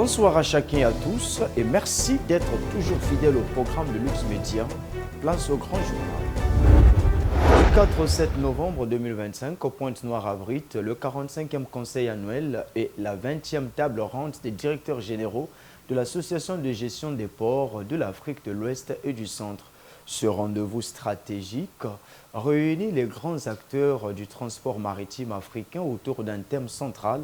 Bonsoir à chacun et à tous et merci d'être toujours fidèles au programme de Lux Média. Place au grand journal. Le 4-7 novembre 2025, au Pointe-Noire abrite le 45e conseil annuel et la 20e table ronde des directeurs généraux de l'Association de gestion des ports de l'Afrique de l'Ouest et du Centre. Ce rendez-vous stratégique réunit les grands acteurs du transport maritime africain autour d'un thème central: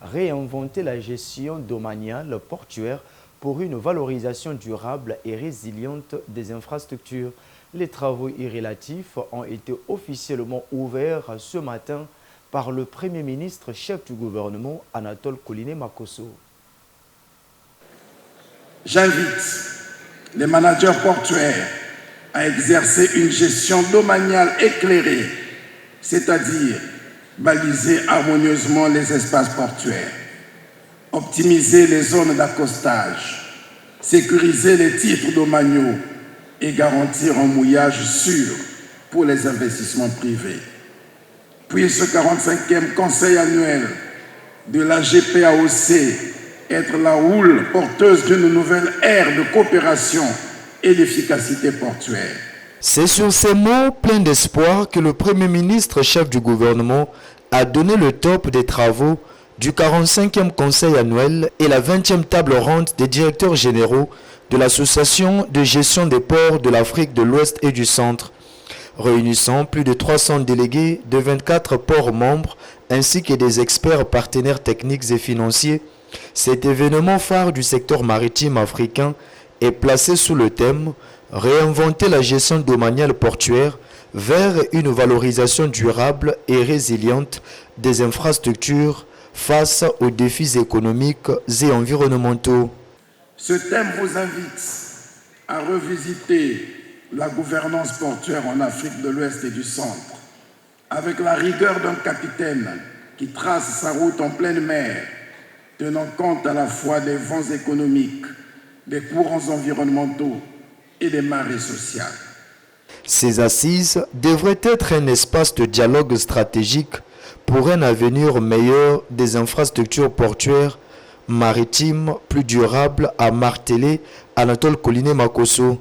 réinventer la gestion domaniale portuaire pour une valorisation durable et résiliente des infrastructures. Les travaux y relatifs ont été officiellement ouverts ce matin par le Premier ministre chef du gouvernement, Anatole Koliné Makosso. J'invite les managers portuaires à exercer une gestion domaniale éclairée, c'est-à-dire baliser harmonieusement les espaces portuaires, optimiser les zones d'accostage, sécuriser les titres domaniaux et garantir un mouillage sûr pour les investissements privés. Puis ce 45e conseil annuel de la GPAOC être la houle porteuse d'une nouvelle ère de coopération et d'efficacité portuaire. C'est sur ces mots pleins d'espoir que le Premier ministre chef du gouvernement a donné le top des travaux du 45e conseil annuel et la 20e table ronde des directeurs généraux de l'Association de gestion des ports de l'Afrique de l'Ouest et du Centre, réunissant plus de 300 délégués de 24 ports membres ainsi que des experts partenaires techniques et financiers. Cet événement phare du secteur maritime africain est placé sous le thème « Réinventer la gestion domaniale portuaire vers une valorisation durable et résiliente des infrastructures face aux défis économiques et environnementaux ». Ce thème vous invite à revisiter la gouvernance portuaire en Afrique de l'Ouest et du Centre, avec la rigueur d'un capitaine qui trace sa route en pleine mer, tenant compte à la fois des vents économiques, des courants environnementaux et des marées sociales. Ces assises devraient être un espace de dialogue stratégique pour un avenir meilleur des infrastructures portuaires maritimes plus durables, a martelé Anatole Koliné Makosso.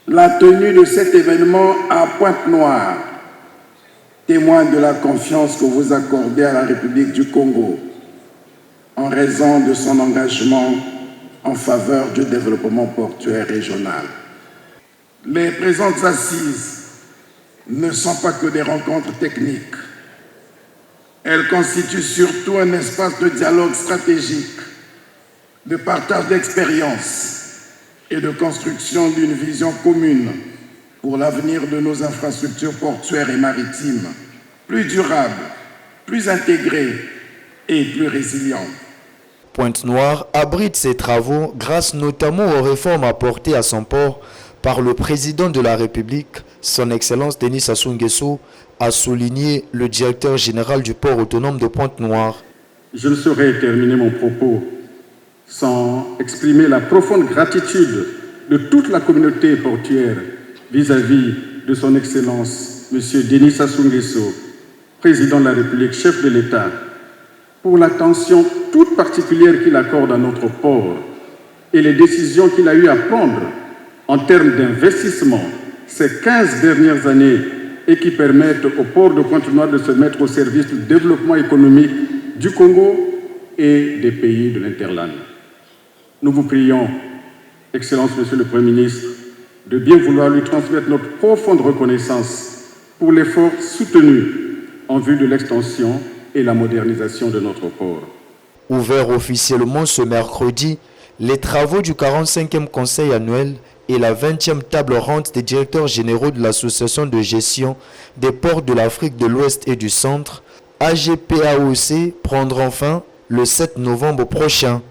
La tenue de cet événement à Pointe-Noire témoigne de la confiance que vous accordez à la République du Congo en raison de son engagement en faveur du développement portuaire régional. Les présentes assises ne sont pas que des rencontres techniques. Elles constituent surtout un espace de dialogue stratégique, de partage d'expériences et de construction d'une vision commune pour l'avenir de nos infrastructures portuaires et maritimes, plus durables, plus intégrées et plus résilientes. Pointe-Noire abrite ses travaux grâce notamment aux réformes apportées à son port par le président de la République, son Excellence Denis Sassou Nguesso, a souligné le directeur général du port autonome de Pointe-Noire. Je ne saurais terminer mon propos sans exprimer la profonde gratitude de toute la communauté portuaire vis-à-vis de son Excellence M. Denis Sassou Nguesso, président de la République, chef de l'État, pour l'attention toute particulière qu'il accorde à notre port et les décisions qu'il a eu à prendre en termes d'investissement ces 15 dernières années et qui permettent au port de Pointe-Noire de se mettre au service du développement économique du Congo et des pays de l'Interland. Nous vous prions, Excellence Monsieur le Premier ministre, de bien vouloir lui transmettre notre profonde reconnaissance pour l'effort soutenu en vue de l'extension et la modernisation de notre port. Ouvert officiellement ce mercredi, les travaux du 45e conseil annuel et la 20e table ronde des directeurs généraux de l'Association de gestion des ports de l'Afrique de l'Ouest et du Centre, AGPAOC, prendront fin le 7 novembre prochain.